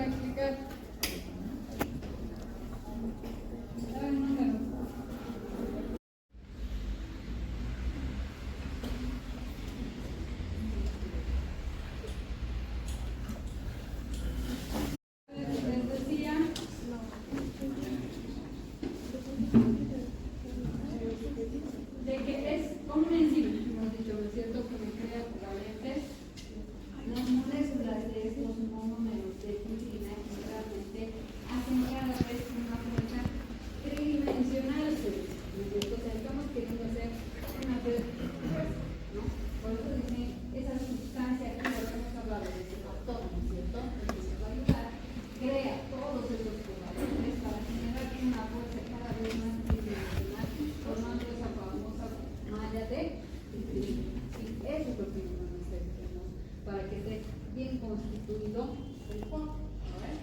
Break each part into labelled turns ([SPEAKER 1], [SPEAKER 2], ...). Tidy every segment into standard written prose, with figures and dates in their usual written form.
[SPEAKER 1] explicar. Dame un número. Les decía de que es como una enzima, hemos dicho, ¿no es cierto?, que me crea covalentes. Las moléculas de estos monómeros de tirosina generalmente hacen cada vez una fuerza tridimensional, ¿no es cierto? O sea, estamos queriendo hacer una fuerza, ¿no? Por eso dice, esa sustancia que ahora hemos hablado de ese factor, ¿no es cierto?, que se va a ayudar, crea todos esos covalentes para generar una fuerza cada vez más tridimensional, formando esa famosa malla de tirosina. Sí, eso es lo que necesitamos para que esté bien constituido el cuerpo.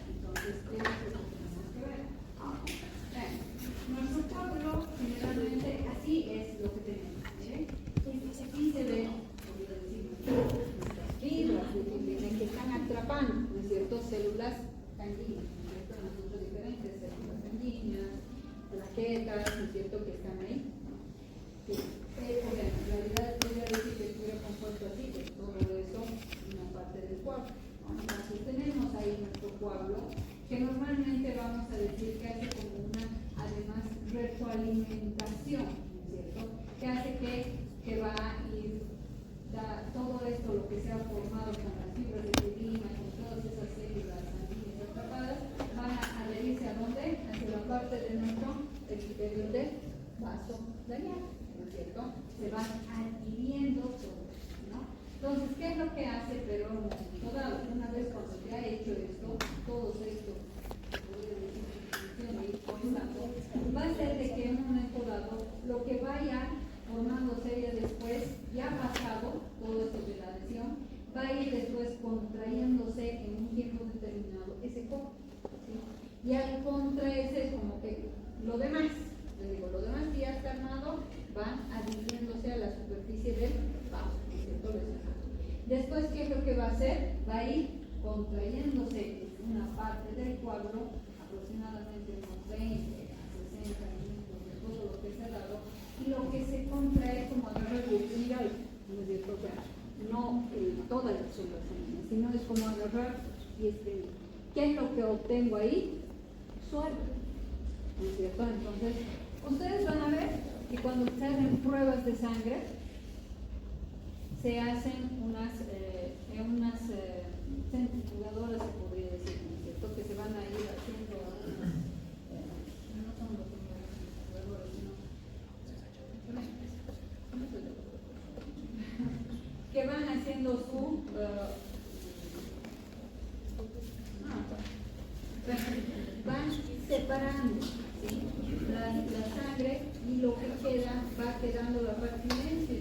[SPEAKER 1] Entonces, eso es lo que tenemos que ver. Nuestro cuadro generalmente así es lo que tenemos. Aquí se ven, podría decir, nuestras fibras de tirosina que están atrapando, ¿no es cierto?, células sanguíneas, ¿no es cierto?, nosotros diferentes células sanguíneas, plaquetas, ¿no es cierto?, que están ahí. Sí. En realidad podría decir que estuviera compuesto así, pues todo eso una parte del coágulo. Entonces tenemos ahí nuestro coágulo, que normalmente vamos a decir que hace como una, además, retroalimentación, ¿no es cierto?, que hace que va a ir, todo esto, lo que se ha formado con las fibras de tirosina, con todas esas células sanguíneas atrapadas, van a adherirse a dónde? Hacia la parte de nuestro epitelio del vaso dañado, ¿no es cierto? Se van adhiriendo todo, ¿no? Entonces, ¿qué es lo que hace? Pero en un momento dado, una vez cuando se ha hecho esto, todo esto, va a ser de que en un momento dado, lo que vaya formándose ya después, ya ha pasado todo esto de la adhesión, va a ir después contrayéndose en un tiempo determinado ese cuerpo, ¿sí? Y al contraerse como que lo demás, les digo, lo demás que ya está armado, van adhiriéndose a la superficie del vaso, ¿no es cierto? Después, ¿qué es lo que va a hacer? Va a ir contrayéndose una parte del cuadro, aproximadamente unos 20 a 60 minutos de todo lo que se ha dado, y lo que se contrae como agarrar el espiral, ¿no es cierto? O sea, no toda la célula sanguínea, sino es como agarrar y exprimir. ¿Qué es lo que obtengo ahí? Suero, ¿no es cierto? Entonces, ustedes van a ver que cuando se hacen pruebas de sangre, se hacen unas centrifugadoras, se podría decir, ¿no es cierto?, que se van a ir haciendo unas, no son los centrifugadores, sino que van haciendo su van separando, ¿sí?, la sangre, y lo que queda, va quedando la pertinencia.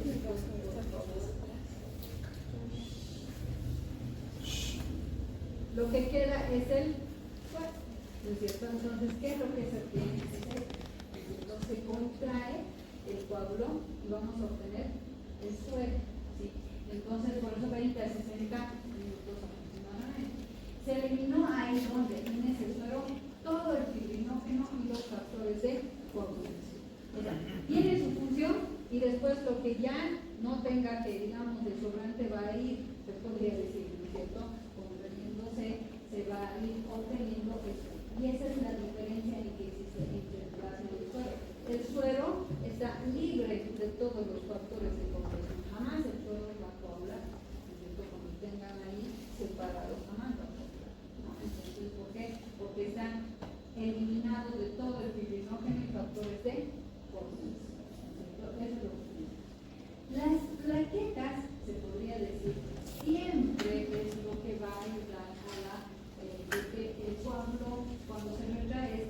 [SPEAKER 1] Lo que queda es el cuerpo, ¿no es cierto? Entonces, ¿qué es lo que se obtiene? Entonces, se contrae el coágulo y vamos a obtener el suero, ¿sí? Entonces, por eso 20 a 60 minutos aproximadamente. Se eliminó ahí donde en ese suero todo el fibrinógeno y los factores de coagulación. O sea, tiene su función, y después lo que ya no tenga, que digamos de sobrante, va a ir, se podría decir, ¿no es cierto?, se va a ir obteniendo eso. Y esa es la diferencia en que existe entre el plasma y el suero. El suero está libre de todos los factores de coagulación. Jamás el suero va a coagular, cuando tengan ahí separados, jamás va a coagular, ¿no? Entonces, ¿por qué? Porque están eliminados de todo el fibrinógeno y factores de coagulación. Eso es lo que tenemos. Las plaquetas, se podría decir, siempre es lo que va a ayudar a que el coágulo, cuando se retrae,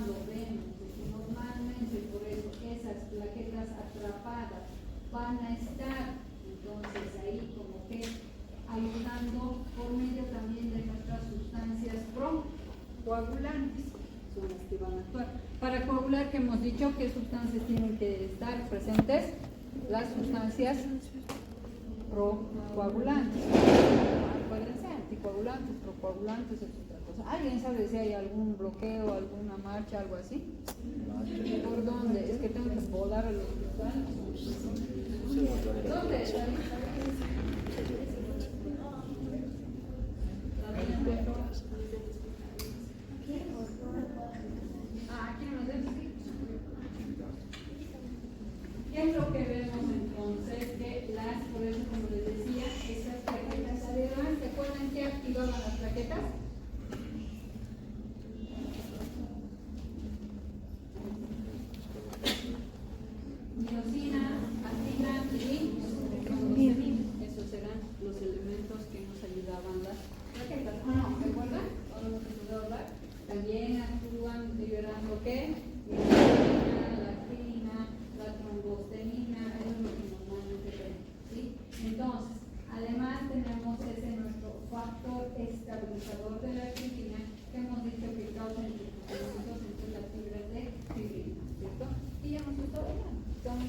[SPEAKER 1] cuando vemos que normalmente por eso esas plaquetas atrapadas van a estar entonces ahí como que ayudando por medio también de nuestras sustancias procoagulantes, son las que van a actuar. Para coagular, que hemos dicho, ¿qué sustancias tienen que estar presentes? Las sustancias procoagulantes. Pueden ser anticoagulantes, procoagulantes, es otra cosa. ¿Alguien sabe si hay algún bloqueo, alguna marcha, algo así? ¿Por dónde? Es que tengo que volar a los hospitales. ¿Dónde? Aquí nos vemos. ¿Qué es lo que vemos entonces? Que las, por eso como les decía, estas plaquetas además, ¿se acuerdan que activaban las plaquetas? Miosina, actina y trombosina. Esos eran los elementos que nos ayudaban las plaquetas. ¿O no? ¿Se acuerdan? ¿O no hemos empezado a hablar? También actúan liberando ¿qué? La actina, la trombostenina, eso es lo que normalmente vemos, ¿sí? Entonces, además tenemos ese nuestro factor estabilizador de la fibrina que hemos dicho que causa interferencias entre las fibras de fibrina, ¿cierto? Y ya hemos estado hablando, son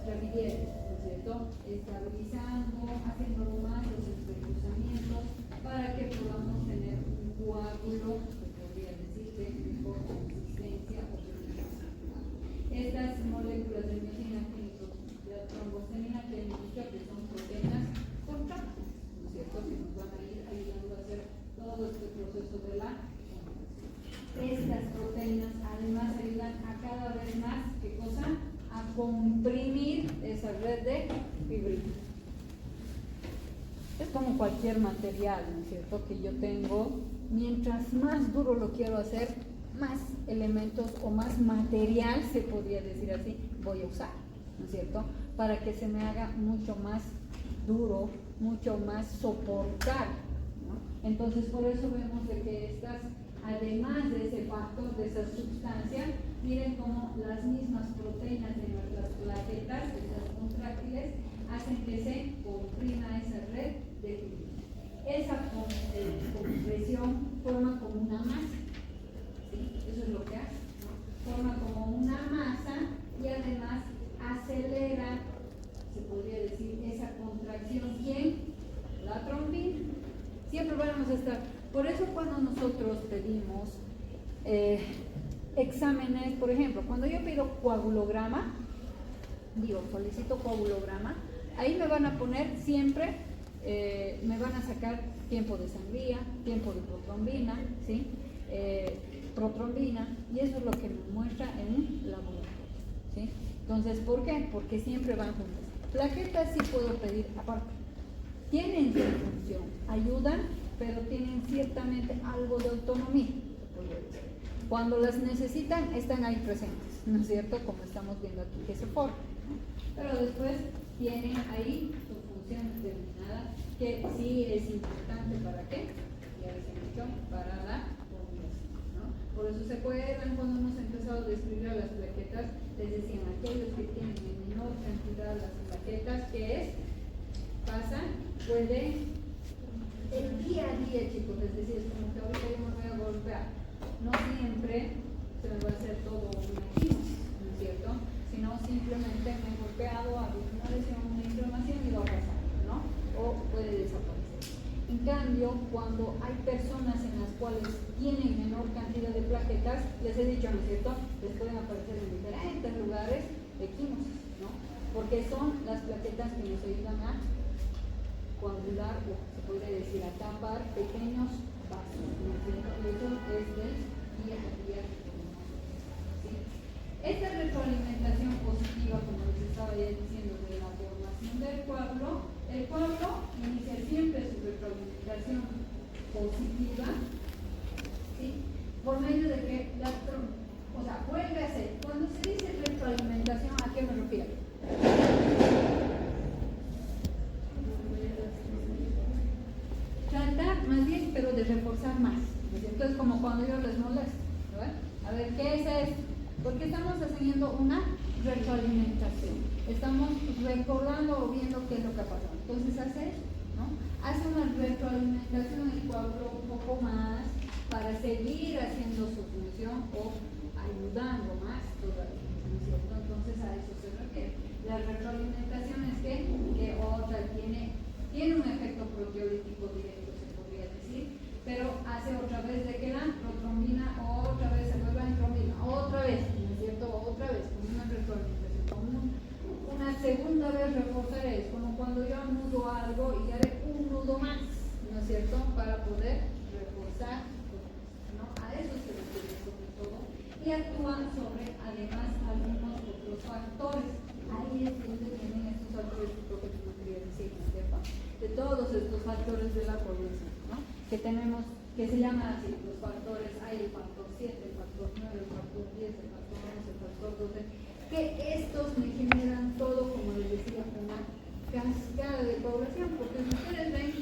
[SPEAKER 1] repitiendo, ¿no es cierto? Estabilizando, haciendo más los entrecruzamientos para que podamos tener un coágulo, se podría decir, de mejor consistencia o precisión. Estas moléculas de miosina y la trombostenina que hemos dicho que son proteínas contráctiles, ¿no es cierto? Que nos van a ir ayudando a hacer todo este proceso de la contracción. Estas proteínas además ayudan a cada vez más, ¿qué cosa? A comprimir esa red de fibrina. Es como cualquier material, ¿no es cierto? Que yo tengo, mientras más duro lo quiero hacer, más elementos o más material, se podría decir así, voy a usar, ¿no es cierto? Para que se me haga mucho más duro, mucho más soportable, ¿no? Entonces, por eso vemos de que estas, además de ese factor, de esa sustancia, miren cómo las mismas proteínas de nuestras plaquetas, esas contráctiles, hacen que se comprima esa red de fibrina. Esa compresión forma como una masa, ¿sí? Eso es lo que hace, ¿no? Forma como una masa y además acelera, se podría decir, esa contracción. ¿Quién? La trombina. Siempre vamos a estar. Por eso cuando nosotros pedimos exámenes, por ejemplo, cuando yo pido coagulograma, solicito coagulograma, ahí me van a poner siempre, me van a sacar tiempo de sangría, tiempo de protrombina, ¿sí? Protrombina, y eso es lo que me muestra en un laboratorio, ¿sí? Entonces, ¿por qué? Porque siempre van juntas. Plaquetas sí puedo pedir aparte. Tienen su función, ayudan, pero tienen ciertamente algo de autonomía, se podría decir. Cuando las necesitan, están ahí presentes, ¿no es cierto? Como estamos viendo aquí que se forman, ¿no? Pero después tienen ahí su función determinada, que sí es importante. ¿Para qué? Ya les he dicho, para la formulación, ¿no? Por eso se acuerdan cuando hemos empezado a describir a las plaquetas, les decían aquellos que tienen en menor cantidad las plaquetas, que es, pasan, pueden, el día a día, chicos, es decir, es como que ahorita yo me voy a golpear, no siempre se me va a hacer todo una quimiosis, ¿no es cierto? Sino simplemente me he golpeado, ha habido una lesión, una inflamación y va a pasar, ¿no? O puede desaparecer. En cambio, cuando hay personas en las cuales tienen menor cantidad de plaquetas, les he dicho, ¿no es cierto? Les pueden aparecer en diferentes lugares de quimosis, ¿no? Porque son las plaquetas que nos ayudan a coagular, o se podría decir a tapar pequeños vasos, ¿no es cierto? Eso es del día a día que tenemos, ¿sí? Esta retroalimentación positiva, como les estaba ya diciendo, de la formación del coágulo, el coágulo inicia siempre su retroalimentación positiva, ¿sí? Por medio de que o sea, vuelve a ser. Cuando se dice retroalimentación, ¿a qué me refiero? Tratar más bien, pero de reforzar más. Entonces, como cuando yo les molesto, ¿verdad? A ver, ¿qué es esto? Porque estamos haciendo una retroalimentación. Estamos recordando o viendo qué es lo que ha pasado. Entonces hace eso, ¿no? Hace una retroalimentación en el coágulo un poco más para seguir haciendo su función o ayudando más todavía, ¿no es cierto? Entonces a eso se refiere. La retroalimentación es que otra tiene un efecto proteolítico directo, se podría decir, pero hace otra vez de que la protrombina otra vez se vuelva en trombina, otra vez, ¿no es cierto? Otra vez, como una retroalimentación, como una segunda vez reforzar es como cuando yo anudo algo y haré un nudo más, ¿no es cierto? Para poder reforzar, ¿no? A eso se refiere sobre todo, y actúan sobre además algunos otros factores. Ahí es donde vienen estos factores que podría decir, ¿no es cierto? De todos estos factores de la población, ¿no? Que tenemos, que se llaman así, los factores, hay el factor 7, el factor 9, el factor 10, el factor 11, el factor 12, que estos me generan todo, como les decía, una cascada de población, porque si ustedes ven,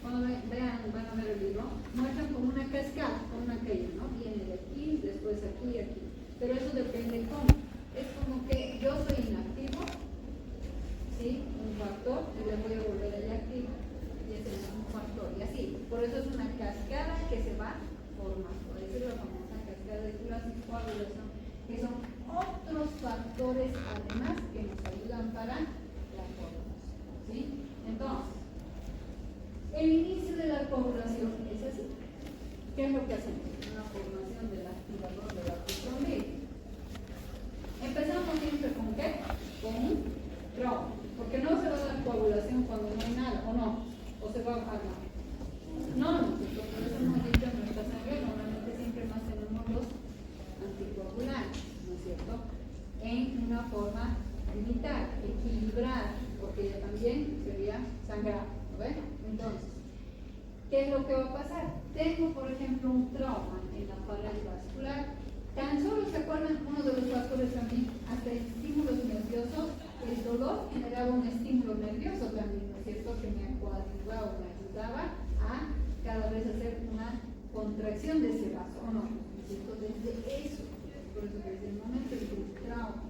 [SPEAKER 1] cuando vean, van a ver el libro, muestran como una cascada, como una caída, ¿no? Viene de aquí, después aquí y aquí, pero eso depende cómo. Es como que yo soy inactivo, ¿sí? Un factor, y le voy a volver allá activo, y ese es un factor, y así. Por eso es una cascada que se va formando. Esa es la famosa cascada de coagulación, que son otros factores además que nos ayudan para la coagulación, ¿sí? Entonces, el inicio de la coagulación es así. ¿Qué es lo que hacemos? Una formación del activador de la protrombina. Empezamos siempre con ¿qué? Con un trauma, porque no se va a dar coagulación cuando no hay nada, ¿o no? ¿O se va a bajar nada? No, por eso hemos dicho en nuestra sangre, normalmente siempre más tenemos los anticoagulantes, ¿no es cierto? En una forma limitada, equilibrada, porque ya también sería sangrado, ¿no ven? Entonces, ¿qué es lo que va a pasar? Tengo, por ejemplo, un trauma en la pared vascular. Tan solo se acuerdan uno de los factores también, hasta estímulos nerviosos, el dolor generaba un estímulo nervioso también, ¿no es cierto? Que me coadyuvaba o me ayudaba a cada vez hacer una contracción de ese vaso, ¿o no? ¿No es cierto? Desde eso, por eso desde el momento en que el trauma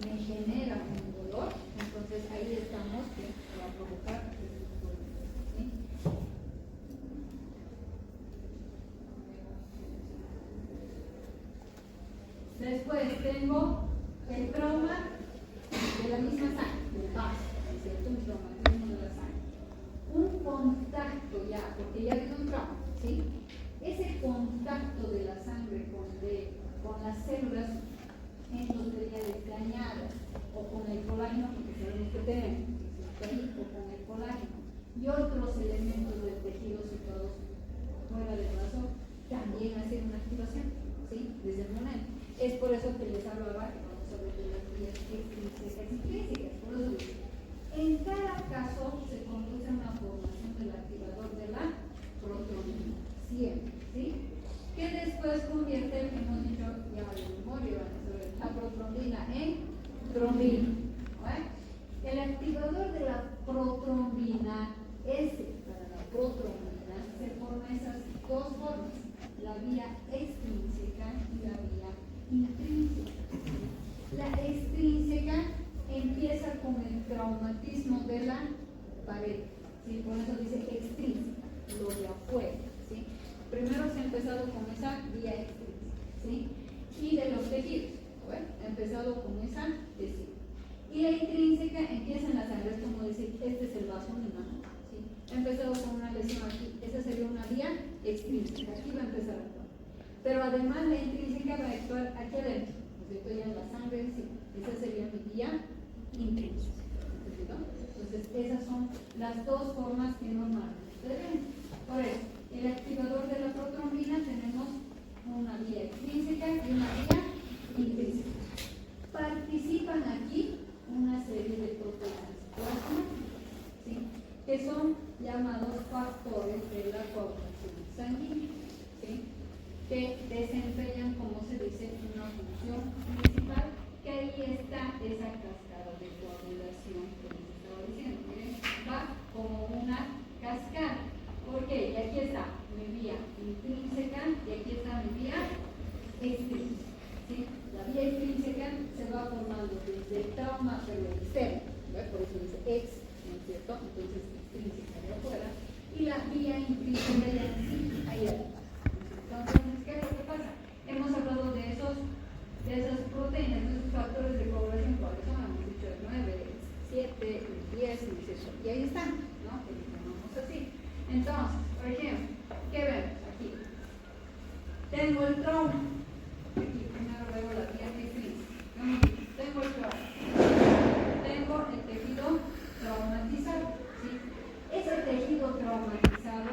[SPEAKER 1] me genera un dolor, entonces ahí estamos que va a provocar ese dolor, ¿sí? Después tengo el trauma de la misma sangre, del vaso, ¿no es cierto? Un traumatismo de la sangre. Un contacto ya, porque ya ha habido un trauma, ¿sí? Ese contacto de la sangre con las células endoteliales dañadas, o con el colágeno, porque sabemos que tenemos, o con el colágeno, y otros elementos del tejido situados fuera del vaso, también hacen una activación, ¿sí? Desde el momento. Es por eso que les hablaba sobre las vías extrínsecas y intrínsecas. Por eso digo, en cada caso se conduce a una formación del activador de la protrombina, siempre, ¿sí? Que después convierte, hemos dicho ya de memoria, la protrombina en trombina, ¿vale? El activador de la protrombina, para la protrombina, se forma esas dos formas, la vía extrínseca y la vía intrínseca. La extrínseca empieza con el traumatismo de la pared, ¿sí? Por eso dice extrínseca, lo de afuera, ¿sí? Primero se ha empezado con esa vía extrínseca, ¿sí? Y de los tejidos, ¿bueno? Ha empezado con esa tejido. Y la intrínseca empieza en la sangre, es como decir, este es el vaso mismo, ¿sí? Ha empezado con una lesión aquí, esa sería una vía extrínseca, aquí va a empezar a actuar. Pero además la intrínseca va a actuar aquí adentro, ¿no? Ya en la sangre en sí, esa sería mi vía intrínseca, ¿entendido? Entonces esas son las dos formas que normalmente ven. Por eso, el activador de la protrombina tenemos una vía extrínseca y una vía intrínseca. Participan aquí una serie de proteínas plasmáticas, ¿sí? Que son llamados factores de la coagulación sanguínea, ¿sí? Que desempeñan, como se dice, una función principal, que ahí está esa cascada de coagulación que les estaba diciendo. Miren, va como una cascada. ¿Por qué? Y aquí está mi vía intrínseca y aquí está mi vía extrínseca. y ahí están, ¿no? Que le llamamos así. Entonces, por ejemplo, ¿qué vemos aquí? Tengo el trauma. Aquí primero veo la vía extrínseca. Tengo el trauma. Tengo el tejido traumatizado. ¿Sí? Ese tejido traumatizado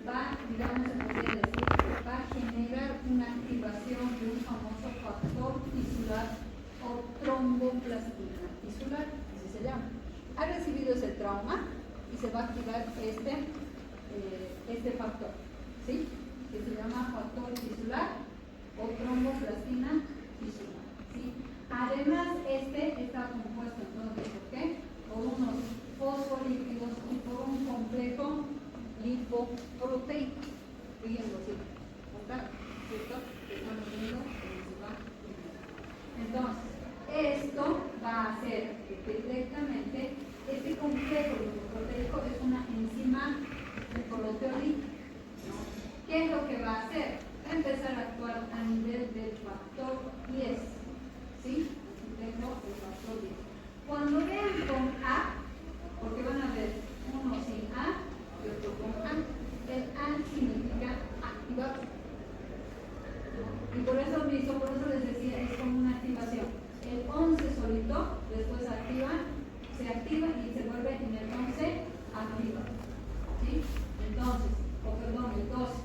[SPEAKER 1] va, digamos, se podría decir, va a generar una activación de un famoso factor tisular o tromboplastina tisular, así se llama. Ha recibido ese trauma y se va a activar este factor, ¿sí? Que se llama factor tisular o tromboplastina tisular, ¿sí? Además, está compuesto entonces, ¿por qué? Por unos fosfolípidos y por un complejo lipoproteico. Fíjense, ¿sí? ¿Cierto? Estamos viendo cómo se va. Entonces, esto va a hacer que directamente este complejo lipoproteico es una enzima de proteolítico, ¿no? ¿Qué es lo que va a hacer? Va a empezar a actuar a nivel del factor 10, ¿sí? Aquí tengo el factor 10. Cuando vean con A, porque van a ver uno sin A y otro con A, el A significa activar. Y por eso les decía, es como una activación. El 11 solito, después se activa y se vuelve en el 11 activa. ¿Sí? Entonces, el 12.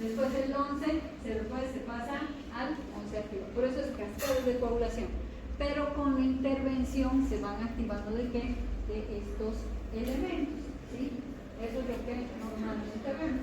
[SPEAKER 1] Después del 11, se pasa al 11 activa. Por eso es cascada de coagulación. Pero con la intervención se van activando ¿de qué? De estos elementos. ¿Sí? Eso es lo que normalmente vemos.